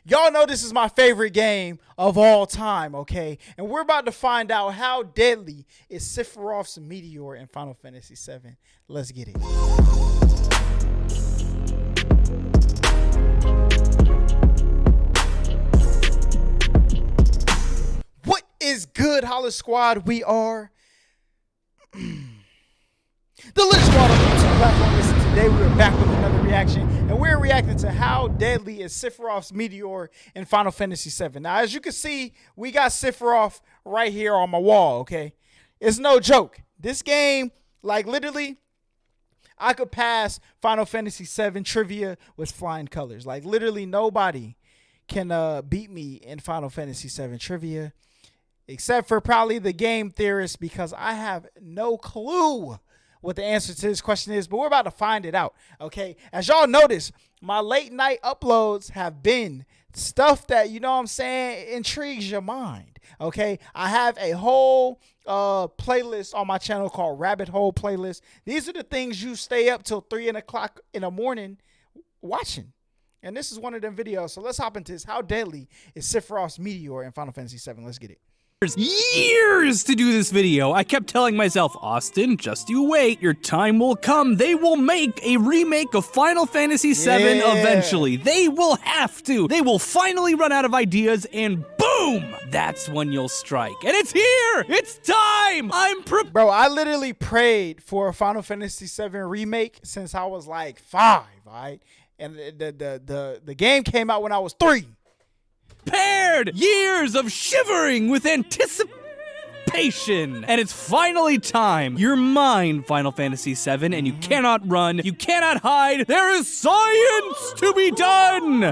Y'all know this is my favorite game of all time, okay? And we're about to find out how deadly is Sephiroth's Meteor in Final Fantasy VII. Let's get it. What is good, HollaSquad? We are Duluth Ga on the YouTube platform. Listen, today we are back with another reaction, and we're reacting to how deadly is Sephiroth's Meteor in Final Fantasy VII. Now, as you can see, we got Sephiroth right here on my wall, okay? It's no joke. This game, like literally, I could pass Final Fantasy VII trivia with flying colors. Like literally nobody can beat me in Final Fantasy VII trivia, except for probably the game Theorists, because I have no clue what the answer to this question is, but we're about to find it out, okay? As y'all notice, my late night uploads have been stuff that, you know what I'm saying, intrigues your mind, okay? I have a whole playlist on my channel called Rabbit Hole Playlist. These are the things you stay up till 3 o'clock in the morning watching. And this is one of them videos, so let's hop into this. How deadly is Sephiroth's Meteor in Final Fantasy VII? Let's get it. Years to do this video. I kept telling myself, Austin, just you wait, your time will come. They will make a remake of Final Fantasy VII eventually. They will have to. They will finally run out of ideas and boom, that's when you'll strike. And it's here. It's time. Bro, I literally prayed for a Final Fantasy VII remake since I was like 5, all right? And the game came out when I was 3. Prepared! Years of shivering with anticipation! And it's finally time. You're mine, Final Fantasy VII, and you cannot run, you cannot hide. There is science to be done!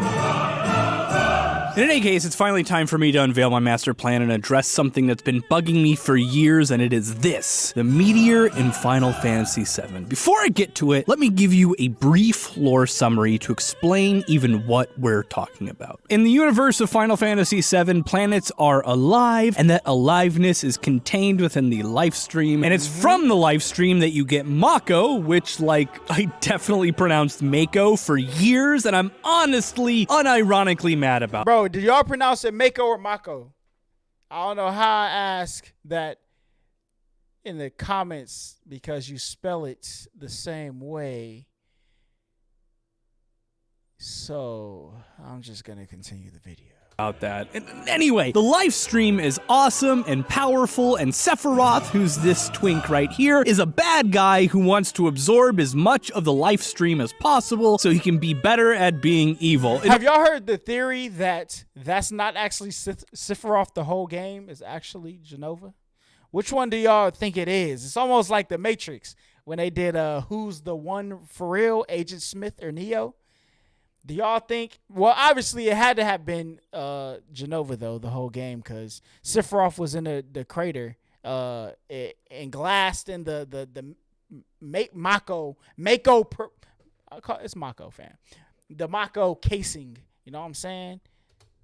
In any case, it's finally time for me to unveil my master plan and address something that's been bugging me for years, and it is this: the Meteor in Final Fantasy VII. Before I get to it, let me give you a brief lore summary to explain even what we're talking about. In the universe of Final Fantasy VII, planets are alive, and that aliveness is contained within the life stream, and it's from the life stream that you get Mako, which, like, I definitely pronounced Mako for years, and I'm honestly, unironically mad about. Bro, did y'all pronounce it Mako or Mako? I don't know how I ask that in the comments because you spell it the same way. So I'm just going to continue the video. About that. Anyway, the live stream is awesome and powerful, and Sephiroth, who's this twink right here, is a bad guy who wants to absorb as much of the live stream as possible so he can be better at being evil. Have y'all heard the theory that that's not actually Sephiroth the whole game, is actually Jenova? Which one do y'all think it is? It's almost like the Matrix when they did Who's the One for Real, Agent Smith or Neo? Do y'all think? Well, obviously it had to have been Jenova though the whole game, because Sephiroth was in the crater and glassed in the Mako. It's Mako, fam. The Mako casing. You know what I'm saying?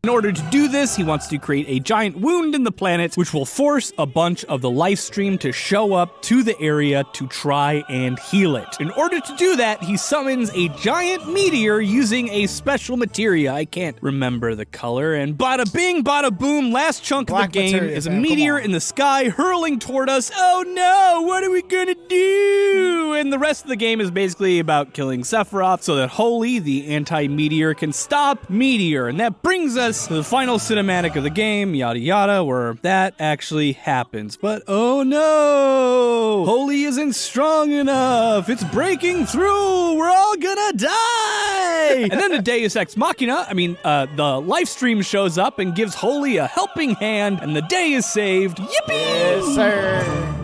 In order to do this, he wants to create a giant wound in the planet, which will force a bunch of the life stream to show up to the area to try and heal it. In order to do that, he summons a giant meteor using a special materia. I can't remember the color, and bada bing, bada boom, last chunk of the game is a meteor in the sky hurling toward us. Oh no, what are we gonna do? And the rest of the game is basically about killing Sephiroth so that Holy, the anti-meteor, can stop Meteor. And that brings us to the final cinematic of the game, yada yada, where that actually happens. But oh no! Holy isn't strong enough! It's breaking through! We're all gonna die! And then the Deus Ex Machina, the live stream shows up and gives Holy a helping hand, and the day is saved. Yippee! Yes, sir.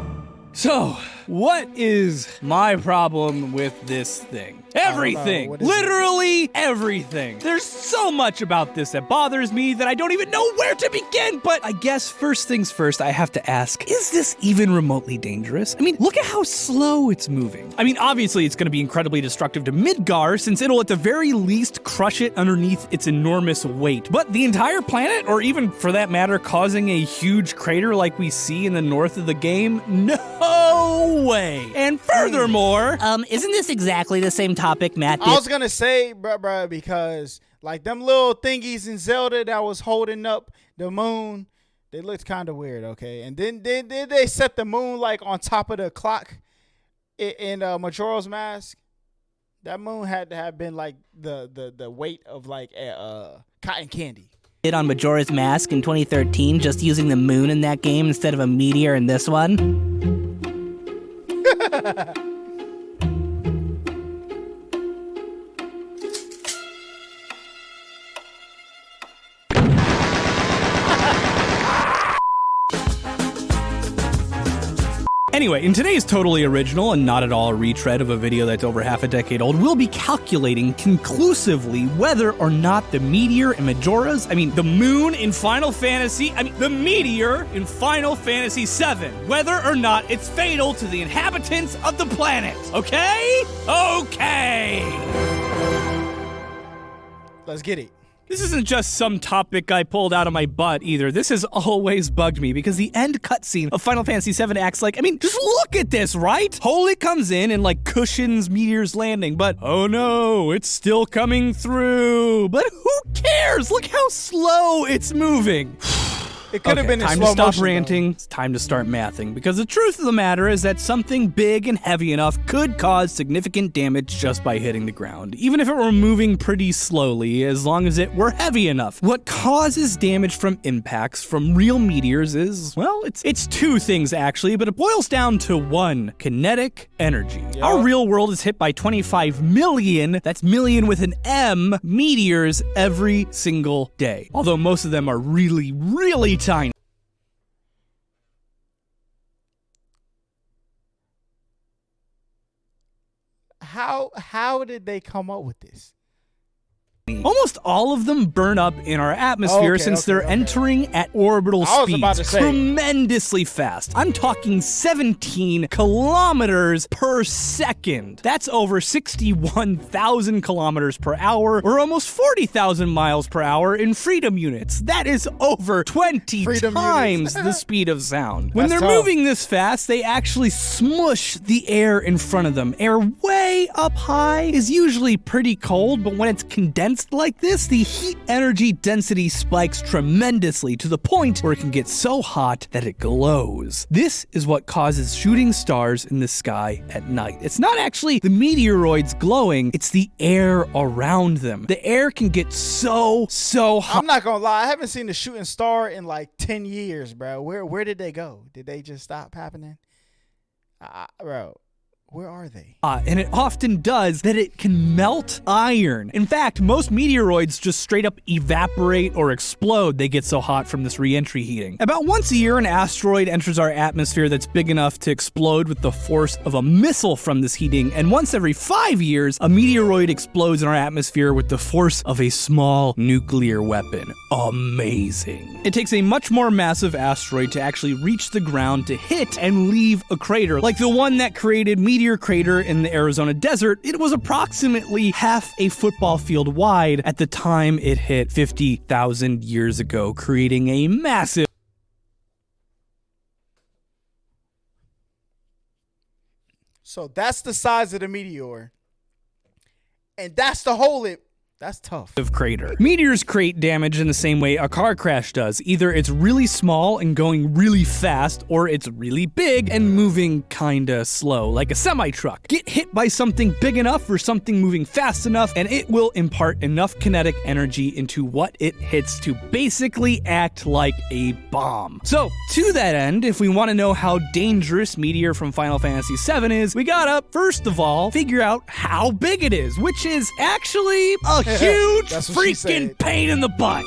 So, what is my problem with this thing? Everything. Literally everything. There's so much about this that bothers me that I don't even know where to begin. But I guess first things first, I have to ask, is this even remotely dangerous? I mean, look at how slow it's moving. I mean, obviously it's going to be incredibly destructive to Midgar, since it'll at the very least crush it underneath its enormous weight. But the entire planet, or even for that matter, causing a huge crater like we see in the north of the game? No way. And furthermore, isn't this exactly the same topic Matt did? I was gonna say, bruh, because Like them little thingies in Zelda that was holding up the moon, they looked kind of weird, okay? And then they set the moon like on top of the clock in Majora's Mask. That moon had to have been like the weight of like cotton candy. Did on Majora's Mask in 2013, just using the moon in that game instead of a meteor in this one. Anyway, in today's totally original and not at all a retread of a video that's over half a decade old, we'll be calculating conclusively whether or not the meteor in the moon in the meteor in Final Fantasy VII, whether or not it's fatal to the inhabitants of the planet. Okay? Okay! Let's get it. This isn't just some topic I pulled out of my butt either. This has always bugged me because the end cutscene of Final Fantasy VII acts like, just look at this, right? Holy comes in and like cushions Meteor's landing, but oh no, it's still coming through. But who cares? Look how slow it's moving. It could have been in time slow to stop motion, ranting. though. It's time to start mathing, because the truth of the matter is that something big and heavy enough could cause significant damage just by hitting the ground, even if it were moving pretty slowly, as long as it were heavy enough. What causes damage from impacts from real meteors is, well, it's two things actually, but it boils down to one: kinetic energy. Yep. Our real world is hit by 25 million, that's million with an M, meteors every single day. Although most of them are really, really tiny. How did they come up with this? Almost all of them burn up in our atmosphere since they're entering at orbital speeds tremendously fast. I'm talking 17 kilometers per second. That's over 61,000 kilometers per hour, or almost 40,000 miles per hour in freedom units. That is over 20 times the speed of sound. When they're moving this fast, they actually smush the air in front of them. Air way up high is usually pretty cold, but when it's condensed like this, the heat energy density spikes tremendously to the point where it can get so hot that it glows. This is what causes shooting stars in the sky at night. It's not actually the meteoroids glowing, it's the air around them. The air can get so hot. I'm not gonna lie, I haven't seen a shooting star in like 10 years, bro. Where did they go? Did they just stop happening? Bro. Where are they? And it often does that it can melt iron. In fact, most meteoroids just straight up evaporate or explode. They get so hot from this re-entry heating. About once a year, an asteroid enters our atmosphere that's big enough to explode with the force of a missile from this heating. And once every 5 years, a meteoroid explodes in our atmosphere with the force of a small nuclear weapon. Amazing. It takes a much more massive asteroid to actually reach the ground to hit and leave a crater. Like the one that created Meteor crater in the Arizona desert. It was approximately half a football field wide at the time it hit 50,000 years ago, creating a massive... So that's the size of the meteor. And that's the hole That's tough. Crater. Meteors create damage in the same way a car crash does. Either it's really small and going really fast, or it's really big and moving kinda slow, like a semi-truck. Get hit by something big enough or something moving fast enough, and it will impart enough kinetic energy into what it hits to basically act like a bomb. So, to that end, if we want to know how dangerous Meteor from Final Fantasy VII is, we gotta, first of all, figure out how big it is, which is actually a huge freaking pain in the butt.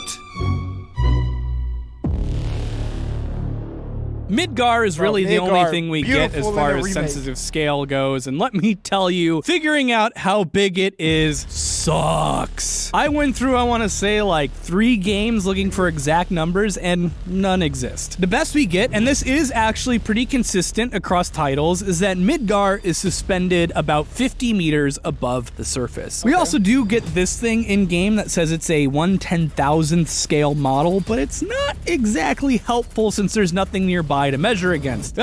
Midgar is really the only thing we get as far as sensitive scale goes, and let me tell you, figuring out how big it is sucks. I went through, I want to say, like 3 games looking for exact numbers, and none exist. The best we get, and this is actually pretty consistent across titles, is that Midgar is suspended about 50 meters above the surface. We also do get this thing in-game that says it's a 1/10,000th scale model, but it's not exactly helpful since there's nothing nearby to measure against.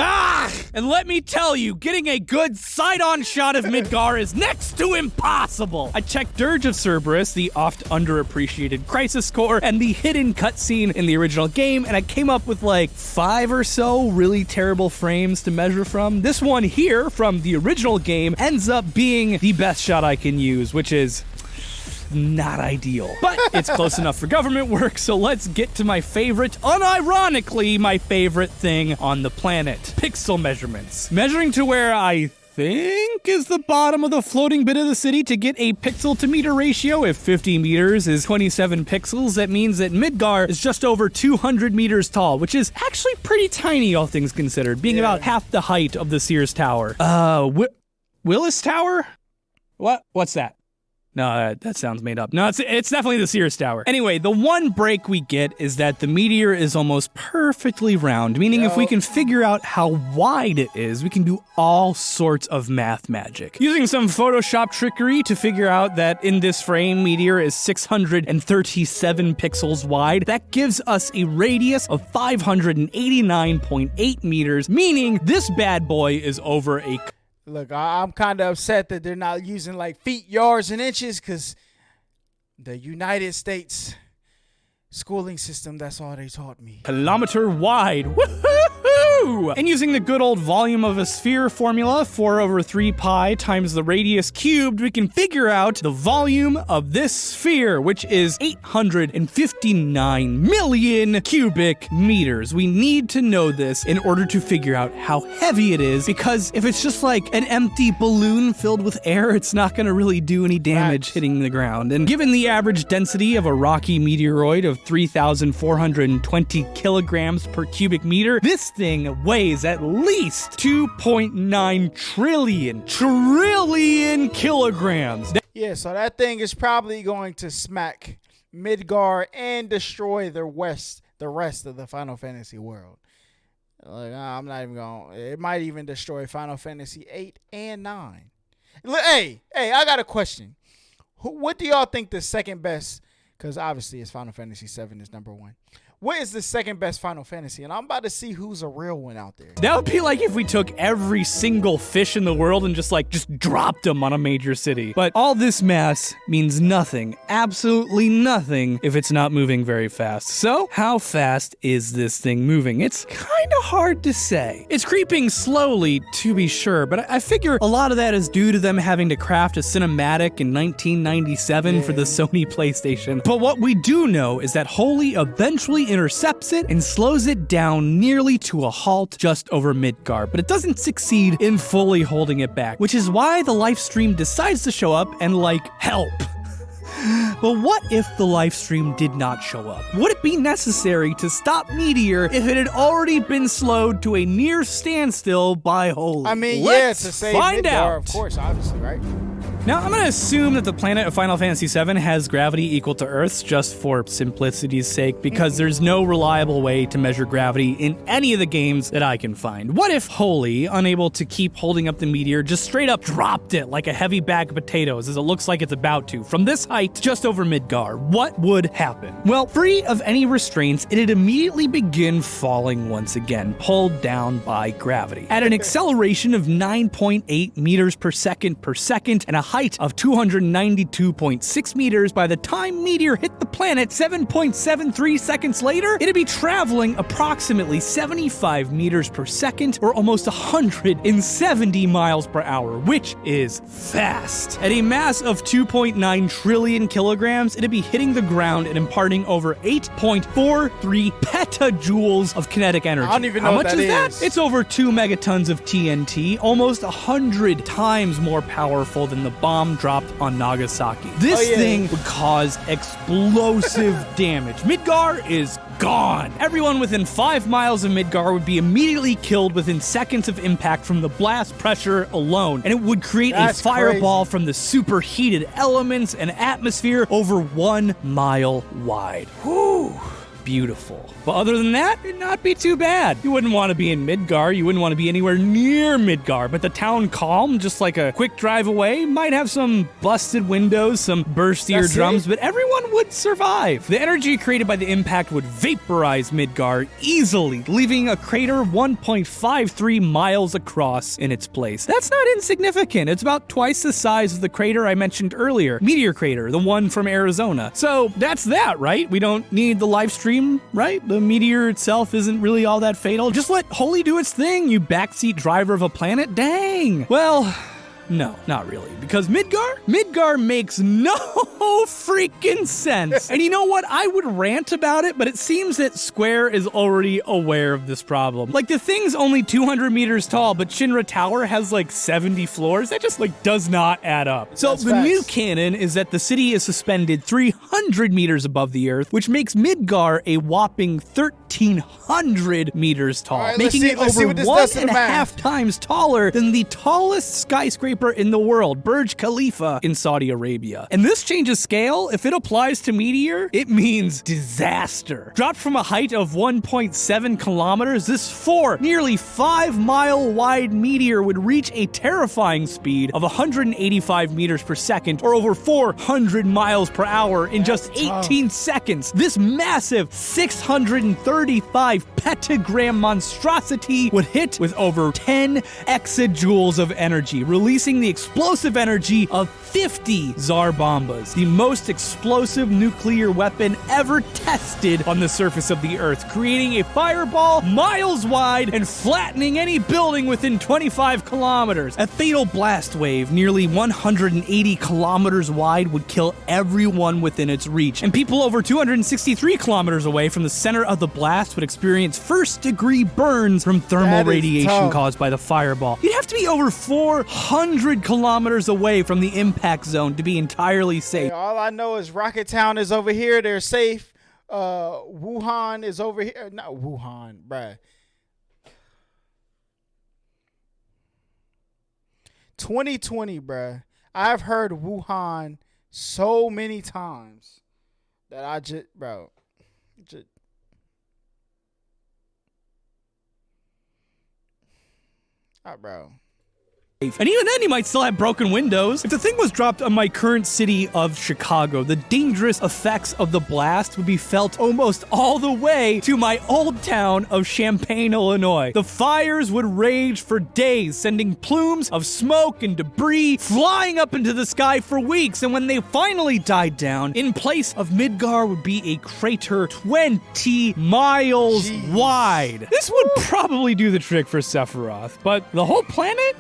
And let me tell you, getting a good side-on shot of Midgar is next to impossible. I checked Dirge of Cerberus, the oft underappreciated Crisis Core, and the hidden cutscene in the original game, and I came up with like 5 or so really terrible frames to measure from. This one here from the original game ends up being the best shot I can use, which is not ideal. But it's close enough for government work, so let's get to my favorite, unironically my favorite thing on the planet. Pixel measurements. Measuring to where I think is the bottom of the floating bit of the city to get a pixel to meter ratio. If 50 meters is 27 pixels, that means that Midgar is just over 200 meters tall, which is actually pretty tiny, all things considered, being about half the height of the Sears Tower. Willis Tower? What's that? No, that sounds made up. No, it's definitely the Sears Tower. Anyway, the one break we get is that the meteor is almost perfectly round, meaning if we can figure out how wide it is, we can do all sorts of math magic. Using some Photoshop trickery to figure out that in this frame, meteor is 637 pixels wide, that gives us a radius of 589.8 meters, meaning this bad boy is over a... Look, I'm kind of upset that they're not using like feet, yards, and inches, because the United States schooling system, that's all they taught me. Kilometer wide. Woohoo! And using the good old volume of a sphere formula, 4/3 pi times the radius cubed, we can figure out the volume of this sphere, which is 859 million cubic meters. We need to know this in order to figure out how heavy it is, because if it's just like an empty balloon filled with air, it's not going to really do any damage hitting the ground. And given the average density of a rocky meteoroid of 3,420 kilograms per cubic meter, this thing weighs at least 2.9 trillion kilograms. Yeah, so that thing is probably going to smack Midgar and destroy the rest of the Final Fantasy world. Like, I'm not even going. It might even destroy Final Fantasy 8 and 9. Hey, I got a question. What do y'all think the second best? Because obviously it's Final Fantasy 7 is number 1. What is the second best Final Fantasy? And I'm about to see who's a real one out there. That would be like if we took every single fish in the world and just dropped them on a major city. But all this mass means nothing, absolutely nothing, if it's not moving very fast. So, how fast is this thing moving? It's kind of hard to say. It's creeping slowly, to be sure, but I figure a lot of that is due to them having to craft a cinematic in 1997 for the Sony PlayStation. But what we do know is that Holy eventually intercepts it and slows it down nearly to a halt just over Midgar, but it doesn't succeed in fully holding it back, which is why the live stream decides to show up and help. But what if the live stream did not show up? Would it be necessary to stop Meteor if it had already been slowed to a near standstill by Holy? I mean, Let's to save find Midgar, out. of course, obviously, right? Now, I'm going to assume that the planet of Final Fantasy VII has gravity equal to Earth's just for simplicity's sake, because there's no reliable way to measure gravity in any of the games that I can find. What if Holy, unable to keep holding up the meteor, just straight up dropped it like a heavy bag of potatoes, as it looks like it's about to, from this height just over Midgar? What would happen? Well, free of any restraints, it'd immediately begin falling once again, pulled down by gravity. At an acceleration of 9.8 meters per second and a height of 292.6 meters, by the time Meteor hit the planet 7.73 seconds later, it'd be traveling approximately 75 meters per second, or almost 170 miles per hour, which is fast. At a mass of 2.9 trillion kilograms, it'd be hitting the ground and imparting over 8.43 petajoules of kinetic energy. I don't even know How what much that is that? is. It's over 2 megatons of TNT, almost 100 times more powerful than the bomb dropped on Nagasaki. This thing would cause explosive damage. Midgar is gone. Everyone within 5 miles of Midgar would be immediately killed within seconds of impact from the blast pressure alone, and it would create a fireball from the superheated elements and atmosphere over 1 mile wide. Whew. beautiful. But other than that, it'd not be too bad. You wouldn't want to be in Midgar. You wouldn't want to be anywhere near Midgar. But the town calm, just like a quick drive away, might have some busted windows, some burst eardrums, but everyone would survive. The energy created by the impact would vaporize Midgar easily, leaving a crater 1.53 miles across in its place. That's not insignificant. It's about twice the size of the crater I mentioned earlier, Meteor Crater, the one from Arizona. So that's that, right? We don't need the live stream, right? The meteor itself isn't really all that fatal. Just let Holy do its thing, you backseat driver of a planet. Dang. Well, no, not really, because Midgar makes no freaking sense. And you know what? I would rant about it, but it seems that Square is already aware of this problem. Like, the thing's only 200 meters tall, but Shinra Tower has like 70 floors. That just does not add up. So the new canon is that the city is suspended 300 meters above the earth, which makes Midgar a whopping 1,300 meters tall, right, making it over 1.5 times taller than the tallest skyscraper in the world, Burj Khalifa in Saudi Arabia. And this change of scale, if it applies to Meteor, it means disaster. Dropped from a height of 1.7 kilometers, this nearly 5-mile wide meteor would reach a terrifying speed of 185 meters per second, or over 400 miles per hour in just 18 seconds. This massive 635 petagram monstrosity would hit with over 10 exajoules of energy, releasing the explosive energy of 50 Tsar Bombas, the most explosive nuclear weapon ever tested on the surface of the Earth, creating a fireball miles wide and flattening any building within 25 kilometers. A fatal blast wave nearly 180 kilometers wide would kill everyone within its reach, and people over 263 kilometers away from the center of the blast would experience first-degree burns from thermal radiation caused by the fireball. You'd have to be over 400 kilometers away from the impact zone to be entirely safe. Hey, all I know is Rocket Town is over here. They're safe. Wuhan is over here. Not Wuhan, bruh. 2020, bruh. I've heard Wuhan so many times that I just, bro. Bro. And even then, you might still have broken windows. If the thing was dropped on my current city of Chicago, the dangerous effects of the blast would be felt almost all the way to my old town of Champaign, Illinois. The fires would rage for days, sending plumes of smoke and debris flying up into the sky for weeks. And when they finally died down, in place of Midgar would be a crater 20 miles wide. This would probably do the trick for Sephiroth, but the whole planet?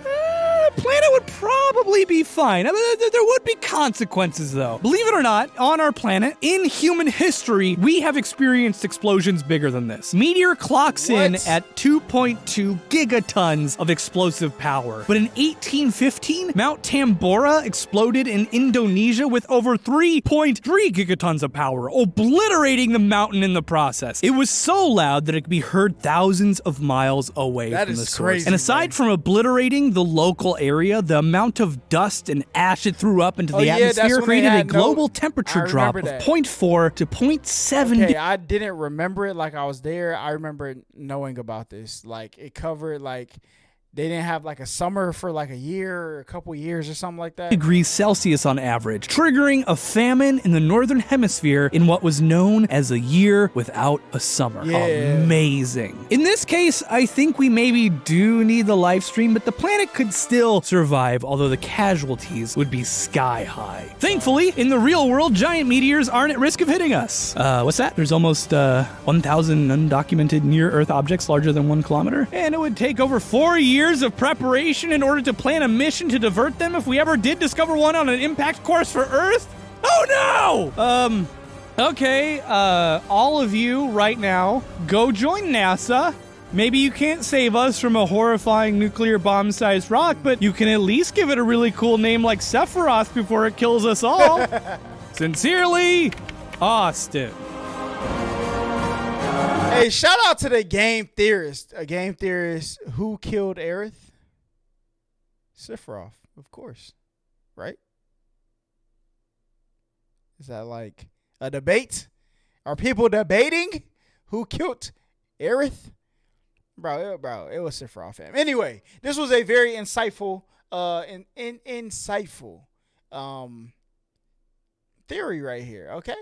Planet would probably be fine. I mean, there would be consequences, though. Believe it or not, on our planet, in human history, we have experienced explosions bigger than this. Meteor clocks in at 2.2 gigatons of explosive power. But in 1815, Mount Tambora exploded in Indonesia with over 3.3 gigatons of power, obliterating the mountain in the process. It was so loud that it could be heard thousands of miles away from the source. Crazy, and aside from obliterating the local area, the amount of dust and ash it threw up into the atmosphere created a global temperature drop of 0.4 to 0.7. Okay, I didn't remember it like I was there. I remember knowing about this. Like, it covered, like, they didn't have like a summer for like a year or a couple years or something like that. Degrees Celsius on average, triggering a famine in the northern hemisphere in what was known as a year without a summer. Yeah. Amazing. In this case, I think we maybe do need the live stream, but the planet could still survive, although the casualties would be sky high. Thankfully, in the real world, giant meteors aren't at risk of hitting us. What's that? There's almost 1,000 undocumented near-Earth objects larger than 1 kilometer, and it would take over 4 years of preparation in order to plan a mission to divert them if we ever did discover one on an impact course for Earth? Oh no! Okay, all of you right now, go join NASA. Maybe you can't save us from a horrifying nuclear bomb-sized rock, but you can at least give it a really cool name like Sephiroth before it kills us all. Sincerely, Austin. Hey, shout out to the game theorist. A game theorist who killed Aerith? Sephiroth, of course. Right? Is that like a debate? Are people debating who killed Aerith? Bro, it was Sephiroth, fam. Anyway, this was a very insightful, insightful theory right here. Okay,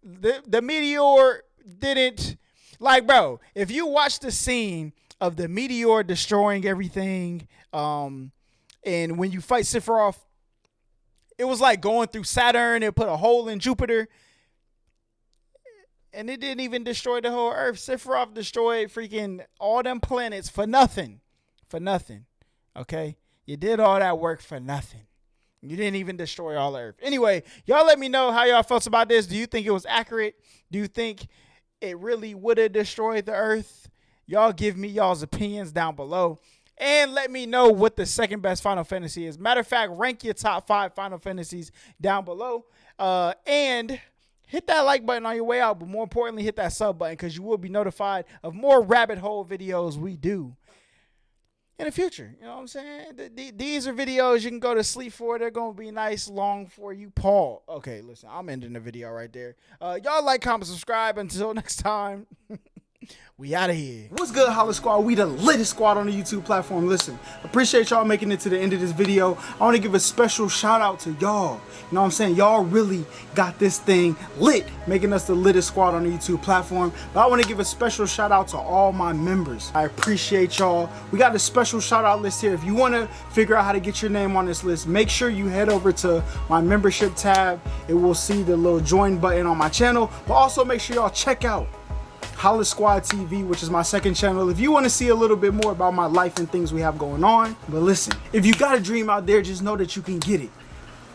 the meteor didn't like, bro. If you watch the scene of the meteor destroying everything, and when you fight Sephiroth, it was like going through Saturn. It put a hole in Jupiter. And it didn't even destroy the whole Earth. Sephiroth destroyed freaking all them planets for nothing. For nothing. Okay? You did all that work for nothing. You didn't even destroy all the Earth. Anyway, y'all let me know how y'all felt about this. Do you think it was accurate? Do you think it really would have destroyed the Earth? Y'all give me y'all's opinions down below. And let me know what the second best Final Fantasy is. Matter of fact, rank your top 5 Final Fantasies down below. And hit that like button on your way out, but more importantly, hit that sub button because you will be notified of more rabbit hole videos we do in the future. You know what I'm saying? These are videos you can go to sleep for. They're going to be nice, long for you, Paul. Okay, listen, I'm ending the video right there. Y'all like, comment, subscribe. Until next time. We out of here. What's good, HollaSquad? We the littest squad on the YouTube platform. Listen, appreciate y'all making it to the end of this video. I want to give a special shout out to y'all. You know what I'm saying? Y'all really got this thing lit, making us the littest squad on the YouTube platform. But I want to give a special shout out to all my members. I appreciate y'all. We got a special shout out list here. If you want to figure out how to get your name on this list, make sure you head over to my membership tab. It will see the little join button on my channel. But also make sure y'all check out HollaSquad TV, which is my second channel, if you want to see a little bit more about my life and things we have going on. But listen, if you got a dream out there, just know that you can get it,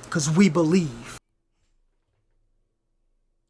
because we believe.